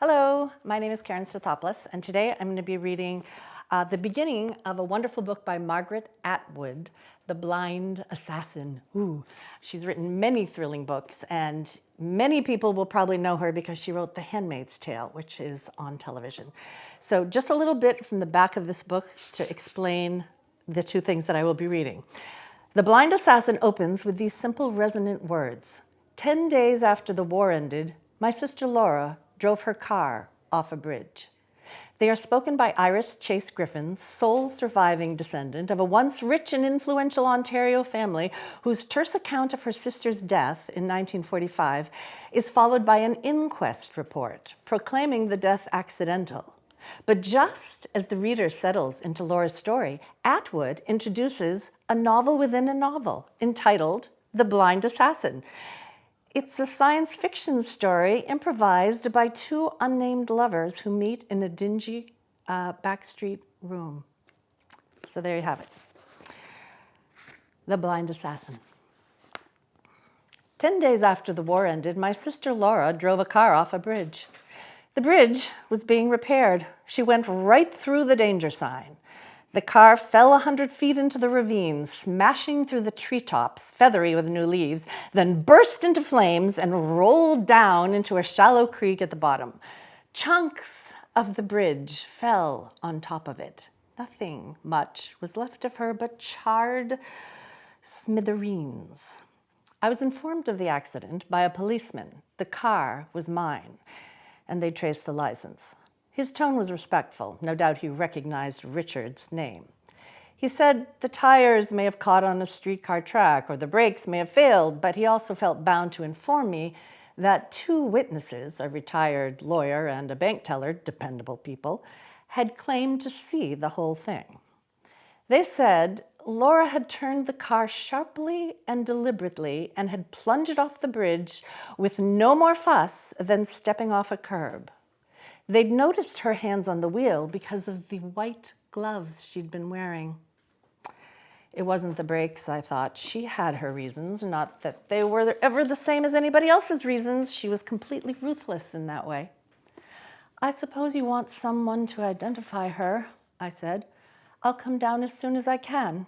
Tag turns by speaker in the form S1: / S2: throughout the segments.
S1: Hello, my name is Karen Stathoplos, and today I'm going to be reading the beginning of a wonderful book by Margaret Atwood, The Blind Assassin. Ooh, she's written many thrilling books, and many people will probably know her because she wrote The Handmaid's Tale, which is on television. So just a little bit from the back of this book to explain the two things that I will be reading. The Blind Assassin opens with these simple, resonant words. 10 days after the war ended, my sister Laura drove her car off a bridge. They are spoken by Iris Chase Griffin, sole surviving descendant of a once rich and influential Ontario family whose terse account of her sister's death in 1945 is followed by an inquest report proclaiming the death accidental. But just as the reader settles into Laura's story, Atwood introduces a novel within a novel entitled The Blind Assassin. It's a science fiction story improvised by two unnamed lovers who meet in a dingy backstreet room. So there you have it. The Blind Assassin. 10 days after the war ended, my sister Laura drove a car off a bridge. The bridge was being repaired. She went right through the danger sign. The car fell 100 feet into the ravine, smashing through the treetops, feathery with new leaves, then burst into flames and rolled down into a shallow creek at the bottom. Chunks of the bridge fell on top of it. Nothing much was left of her but charred smithereens. I was informed of the accident by a policeman. The car was mine, and they traced the license. His tone was respectful. No doubt he recognized Richard's name. He said the tires may have caught on a streetcar track or the brakes may have failed, but he also felt bound to inform me that two witnesses, a retired lawyer and a bank teller, dependable people, had claimed to see the whole thing. They said Laura had turned the car sharply and deliberately and had plunged off the bridge with no more fuss than stepping off a curb. They'd noticed her hands on the wheel because of the white gloves she'd been wearing. It wasn't the brakes, I thought. She had her reasons, not that they were ever the same as anybody else's reasons. She was completely ruthless in that way. I suppose you want someone to identify her, I said. I'll come down as soon as I can.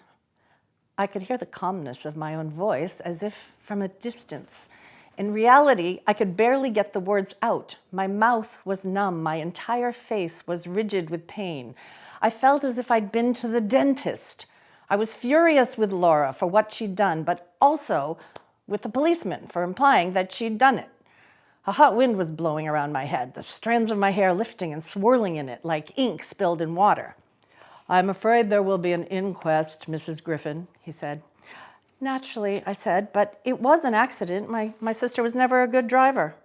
S1: I could hear the calmness of my own voice as if from a distance. In reality, I could barely get the words out. My mouth was numb. My entire face was rigid with pain. I felt as if I'd been to the dentist. I was furious with Laura for what she'd done, but also with the policeman for implying that she'd done it. A hot wind was blowing around my head, the strands of my hair lifting and swirling in it like ink spilled in water. I'm afraid there will be an inquest, Mrs. Griffin, he said. Naturally, I said, but it was an accident. My sister was never a good driver.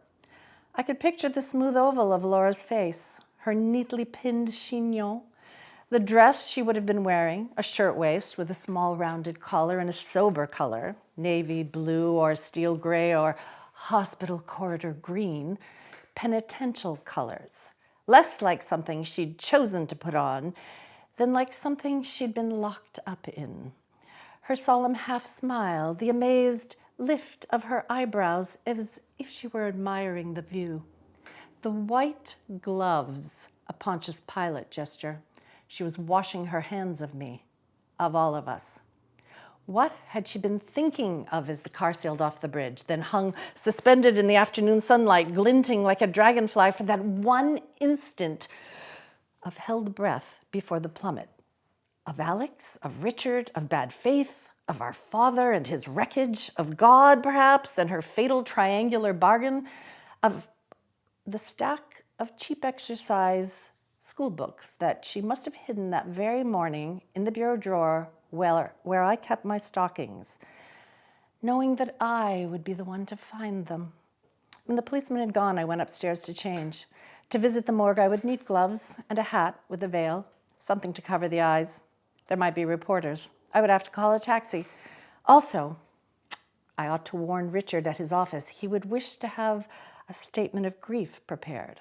S1: I could picture the smooth oval of Laura's face, her neatly pinned chignon, the dress she would have been wearing, a shirtwaist with a small rounded collar in a sober color, navy blue or steel gray or hospital corridor green, penitential colors, less like something she'd chosen to put on than like something she'd been locked up in. Her solemn half smile, the amazed lift of her eyebrows as if she were admiring the view. The white gloves, a Pontius Pilate gesture. She was washing her hands of me, of all of us. What had she been thinking of as the car sailed off the bridge, then hung suspended in the afternoon sunlight, glinting like a dragonfly for that one instant of held breath before the plummet? Of Alex, of Richard, of bad faith, of our father and his wreckage, of God, perhaps, and her fatal triangular bargain, of the stack of cheap exercise school books that she must have hidden that very morning in the bureau drawer where I kept my stockings, knowing that I would be the one to find them. When the policeman had gone, I went upstairs to change. To visit the morgue, I would need gloves and a hat with a veil, something to cover the eyes. There might be reporters. I would have to call a taxi. Also, I ought to warn Richard at his office. He would wish to have a statement of grief prepared.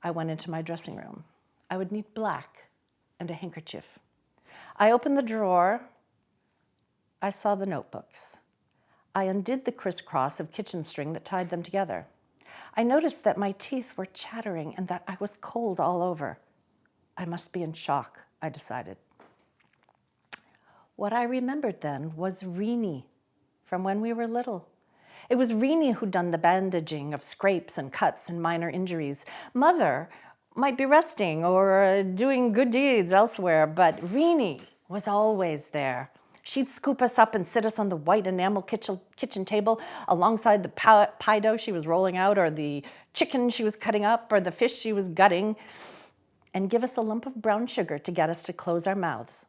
S1: I went into my dressing room. I would need black and a handkerchief. I opened the drawer. I saw the notebooks. I undid the crisscross of kitchen string that tied them together. I noticed that my teeth were chattering and that I was cold all over. I must be in shock, I decided. What I remembered then was Renee from when we were little. It was Renee who'd done the bandaging of scrapes and cuts and minor injuries. Mother might be resting or doing good deeds elsewhere, but Renee was always there. She'd scoop us up and sit us on the white enamel kitchen table alongside the pie dough she was rolling out, or the chicken she was cutting up, or the fish she was gutting, and give us a lump of brown sugar to get us to close our mouths.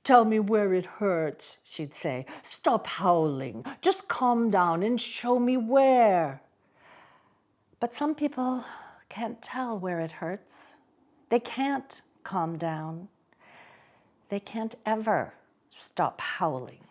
S1: "Tell me where it hurts," she'd say. "Stop howling. Just calm down and show me where." But some people can't tell where it hurts. They can't calm down. They can't ever stop howling.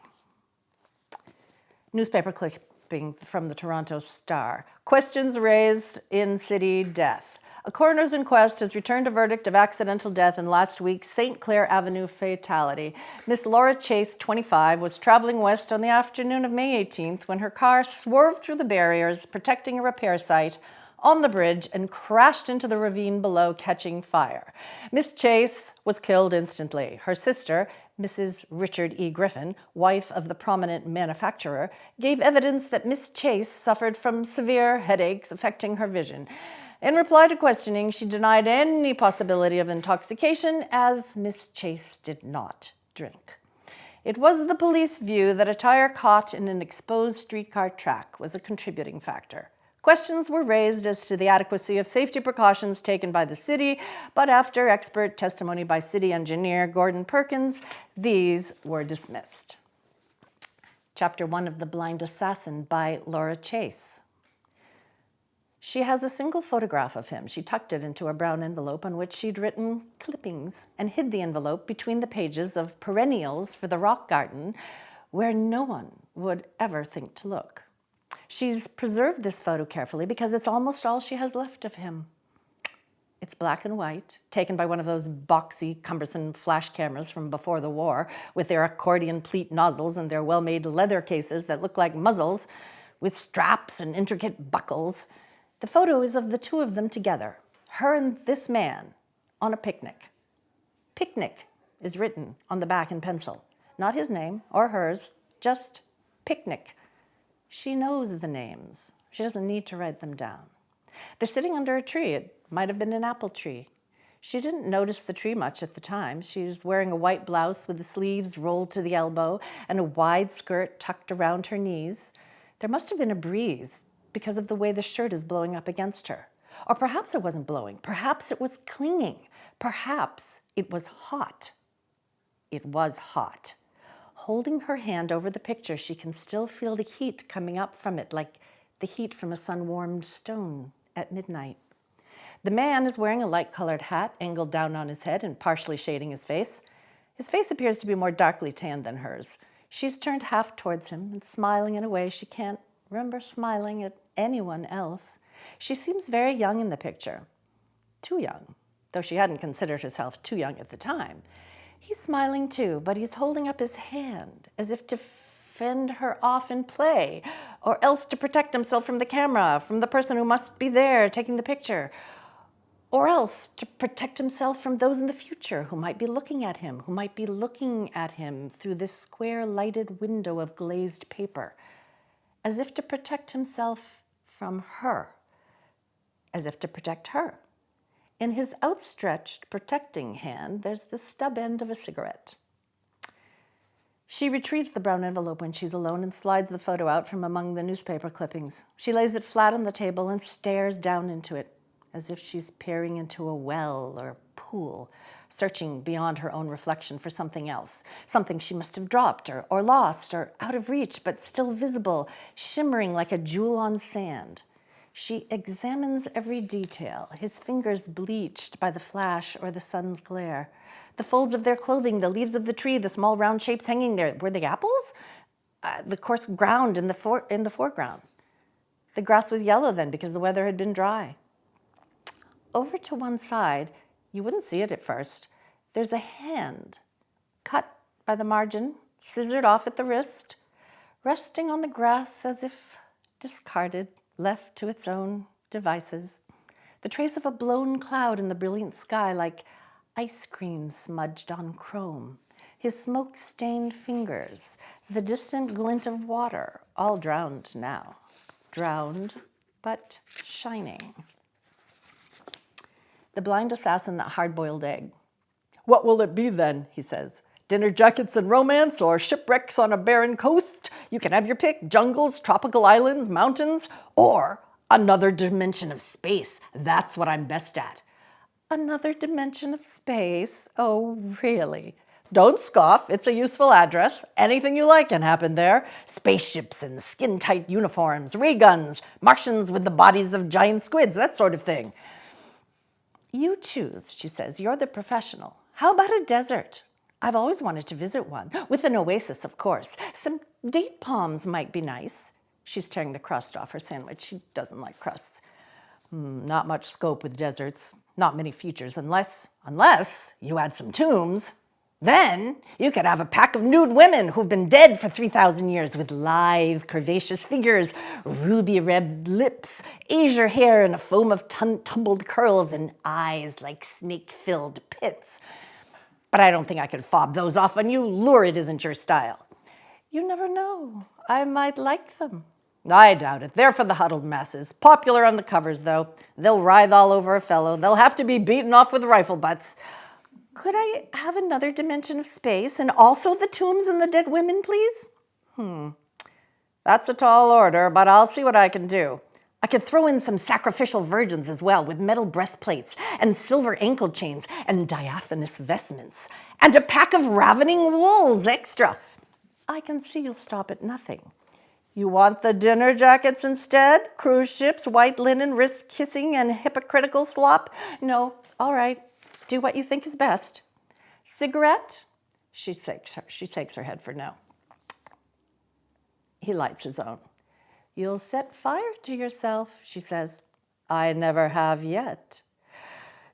S1: Newspaper clipping from the Toronto Star. Questions raised in city death. A coroner's inquest has returned a verdict of accidental death in last week's St. Clair Avenue fatality. Miss Laura Chase, 25, was traveling west on the afternoon of May 18th when her car swerved through the barriers protecting a repair site on the bridge and crashed into the ravine below, catching fire. Miss Chase was killed instantly. Her sister, Mrs. Richard E. Griffin, wife of the prominent manufacturer, gave evidence that Miss Chase suffered from severe headaches affecting her vision. In reply to questioning, she denied any possibility of intoxication, as Miss Chase did not drink. It was the police view that a tire caught in an exposed streetcar track was a contributing factor. Questions were raised as to the adequacy of safety precautions taken by the city, but after expert testimony by city engineer Gordon Perkins, these were dismissed. Chapter 1 of The Blind Assassin by Laura Chase. She has a single photograph of him. She tucked it into a brown envelope on which she'd written clippings and hid the envelope between the pages of perennials for the rock garden, where no one would ever think to look. She's preserved this photo carefully because it's almost all she has left of him. It's black and white, taken by one of those boxy, cumbersome flash cameras from before the war, with their accordion pleat nozzles and their well-made leather cases that look like muzzles, with straps and intricate buckles. The photo is of the two of them together, her and this man, on a picnic. Picnic is written on the back in pencil. Not his name or hers, just picnic. She knows the names. She doesn't need to write them down. They're sitting under a tree. It might have been an apple tree. She didn't notice the tree much at the time. She's wearing a white blouse with the sleeves rolled to the elbow and a wide skirt tucked around her knees. There must have been a breeze because of the way the shirt is blowing up against her. Or perhaps it wasn't blowing. Perhaps it was clinging. Perhaps it was hot. It was hot. Holding her hand over the picture, she can still feel the heat coming up from it, like the heat from a sun-warmed stone at midnight. The man is wearing a light-colored hat, angled down on his head and partially shading his face. His face appears to be more darkly tanned than hers. She's turned half towards him and smiling in a way she can't remember smiling at anyone else. She seems very young in the picture. Too young, though she hadn't considered herself too young at the time. He's smiling too, but he's holding up his hand as if to fend her off in play, or else to protect himself from the camera, from the person who must be there taking the picture, or else to protect himself from those in the future who might be looking at him, through this square lighted window of glazed paper, as if to protect himself from her, as if to protect her. In his outstretched, protecting hand, there's the stub end of a cigarette. She retrieves the brown envelope when she's alone and slides the photo out from among the newspaper clippings. She lays it flat on the table and stares down into it, as if she's peering into a well or pool, searching beyond her own reflection for something else, something she must have dropped or lost or out of reach, but still visible, shimmering like a jewel on sand. She examines every detail, his fingers bleached by the flash or the sun's glare, the folds of their clothing, the leaves of the tree, the small round shapes hanging there. Were they apples? The coarse ground in the foreground. The grass was yellow then because the weather had been dry. Over to one side, you wouldn't see it at first, there's a hand, cut by the margin, scissored off at the wrist, resting on the grass as if discarded left to its own devices. The trace of a blown cloud in the brilliant sky, like ice cream smudged on chrome. His smoke-stained fingers, the distant glint of water, all drowned now. Drowned, but shining. The blind assassin, that hard-boiled egg. "What will it be then?" he says. "Dinner jackets and romance, or shipwrecks on a barren coast? You can have your pick. Jungles, tropical islands, mountains, or another dimension of space. That's what I'm best at." Another dimension of space? Oh, really? Don't scoff. It's a useful address. Anything you like can happen there. Spaceships and skin-tight uniforms, ray guns, Martians with the bodies of giant squids, that sort of thing. "You choose," she says. "You're the professional. How about a desert? I've always wanted to visit one, with an oasis, of course. Some date palms might be nice." She's tearing the crust off her sandwich. She doesn't like crusts. Not much scope with deserts. Not many features, unless you add some tombs. Then you could have a pack of nude women who've been dead for 3,000 years with lithe, curvaceous figures, ruby red lips, azure hair and a foam of tumbled curls, and eyes like snake-filled pits. But I don't think I could fob those off on you. Lurid isn't your style." "You never know. I might like them." "I doubt it. They're for the huddled masses. Popular on the covers, though. They'll writhe all over a fellow. They'll have to be beaten off with rifle butts." "Could I have another dimension of space and also the tombs and the dead women, please?" That's a tall order, but I'll see what I can do. I could throw in some sacrificial virgins as well, with metal breastplates and silver ankle chains and diaphanous vestments, and a pack of ravening wolves extra." "I can see you'll stop at nothing." "You want the dinner jackets instead? Cruise ships, white linen, wrist kissing, and hypocritical slop?" "No, all right. Do what you think is best." "Cigarette?" She shakes her head for no. He lights his own. "You'll set fire to yourself," she says. "I never have yet."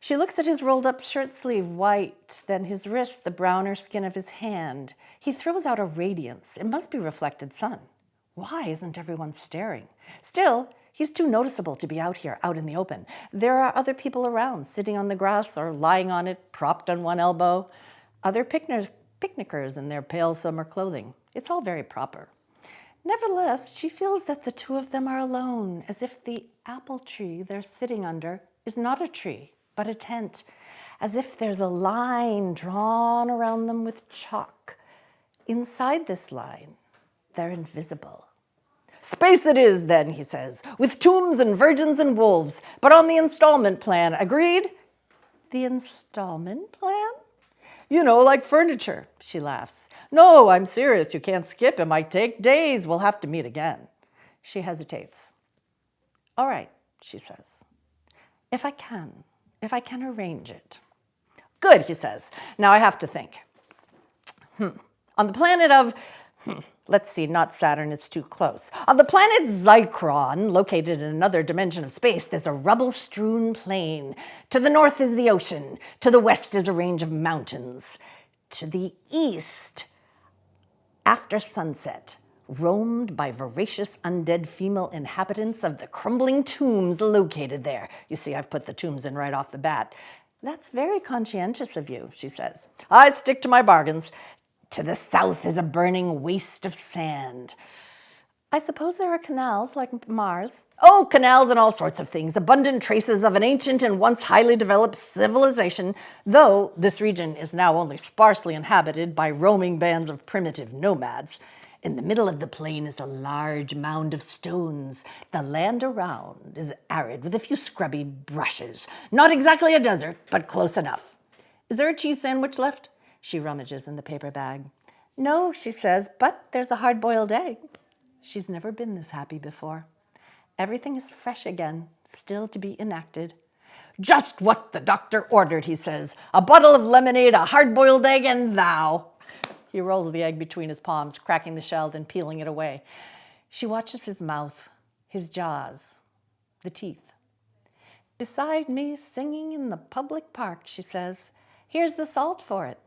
S1: She looks at his rolled-up shirt sleeve, white, then his wrist, the browner skin of his hand. He throws out a radiance. It must be reflected sun. Why isn't everyone staring? Still, he's too noticeable to be out here, out in the open. There are other people around, sitting on the grass or lying on it, propped on one elbow. Other picnickers in their pale summer clothing. It's all very proper. Nevertheless, she feels that the two of them are alone, as if the apple tree they're sitting under is not a tree, but a tent, as if there's a line drawn around them with chalk. Inside this line, they're invisible. "Space it is, then," he says, "with tombs and virgins and wolves, but on the installment plan. Agreed?" "The installment plan?" "You know, like furniture," she laughs. "No, I'm serious. You can't skip. It might take days. We'll have to meet again." She hesitates. "All right," she says. If I can arrange it." "Good," he says. "Now I have to think. On the planet of, let's see, not Saturn, it's too close. On the planet Zychron, located in another dimension of space, there's a rubble-strewn plain. To the north is the ocean. To the west is a range of mountains. To the east, after sunset, roamed by voracious undead female inhabitants of the crumbling tombs located there." You see, I've put the tombs in right off the bat. "That's very conscientious of you," she says. "I stick to my bargains. To the south is a burning waste of sand." "I suppose there are canals like Mars?" "Oh, canals and all sorts of things. Abundant traces of an ancient and once highly developed civilization, though this region is now only sparsely inhabited by roaming bands of primitive nomads. In the middle of the plain is a large mound of stones. The land around is arid with a few scrubby brushes. Not exactly a desert, but close enough. Is there a cheese sandwich left?" She rummages in the paper bag. "No," she says, "but there's a hard-boiled egg." She's never been this happy before. Everything is fresh again, still to be enacted. "Just what the doctor ordered," he says. "A bottle of lemonade, a hard-boiled egg, and thou." He rolls the egg between his palms, cracking the shell, then peeling it away. She watches his mouth, his jaws, the teeth. "Beside me, singing in the public park," she says. "Here's the salt for it."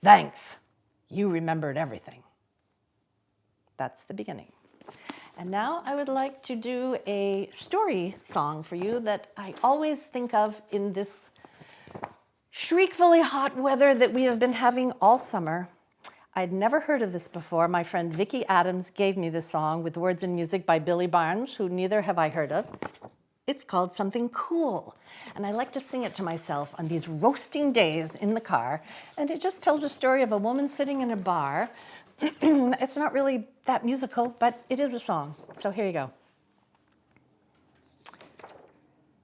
S1: "Thanks. You remembered everything." That's the beginning. And now I would like to do a story song for you that I always think of in this shriekfully hot weather that we have been having all summer. I'd never heard of this before. My friend Vicki Adams gave me this song with words and music by Billy Barnes, who neither have I heard of. It's called Something Cool, and I like to sing it to myself on these roasting days in the car, and it just tells a story of a woman sitting in a bar. It's not really that musical, but it is a song, so here you go.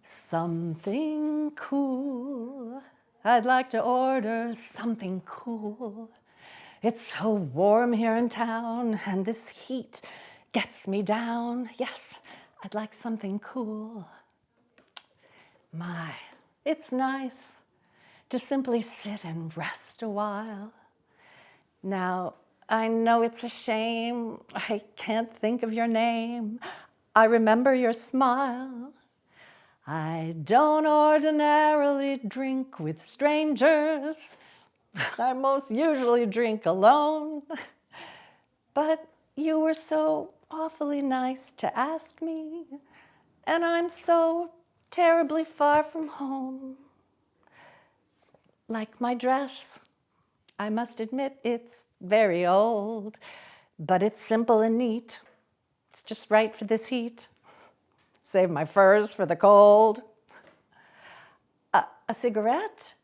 S1: Something cool, I'd like to order something cool. It's so warm here in town, and this heat gets me down. Yes, I'd like something cool. My, it's nice to simply sit and rest a while. Now, I know it's a shame I can't think of your name. I remember your smile. I don't ordinarily drink with strangers. I most usually drink alone. But you were so awfully nice to ask me, and I'm so terribly far from home. Like my dress, I must admit it's very old, but it's simple and neat. It's just right for this heat. Save my furs for the cold. A cigarette?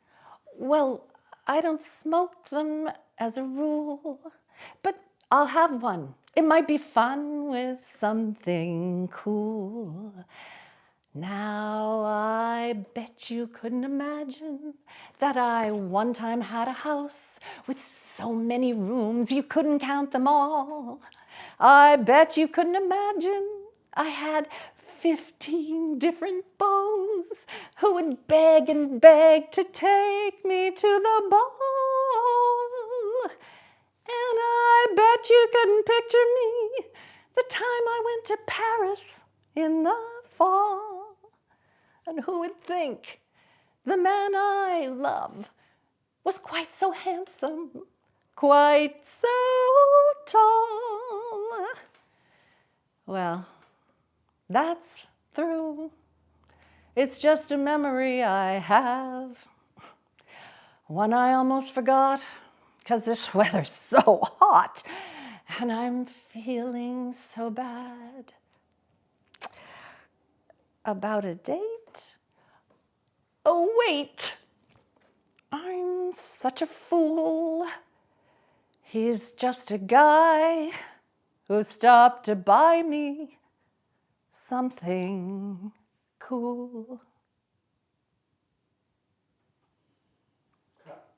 S1: Well, I don't smoke them as a rule, but I'll have one. It might be fun with something cool. Now, I bet you couldn't imagine that I one time had a house with so many rooms you couldn't count them all. I bet you couldn't imagine I had 15 different beaux who would beg and beg to take me to the ball. And I bet you couldn't picture me the time I went to Paris in the fall. And who would think the man I love was quite so handsome, quite so tall? Well, that's through. It's just a memory I have. One I almost forgot, 'cause this weather's so hot and I'm feeling so bad. About a date? Oh, wait! I'm such a fool. He's just a guy who stopped to buy me something cool.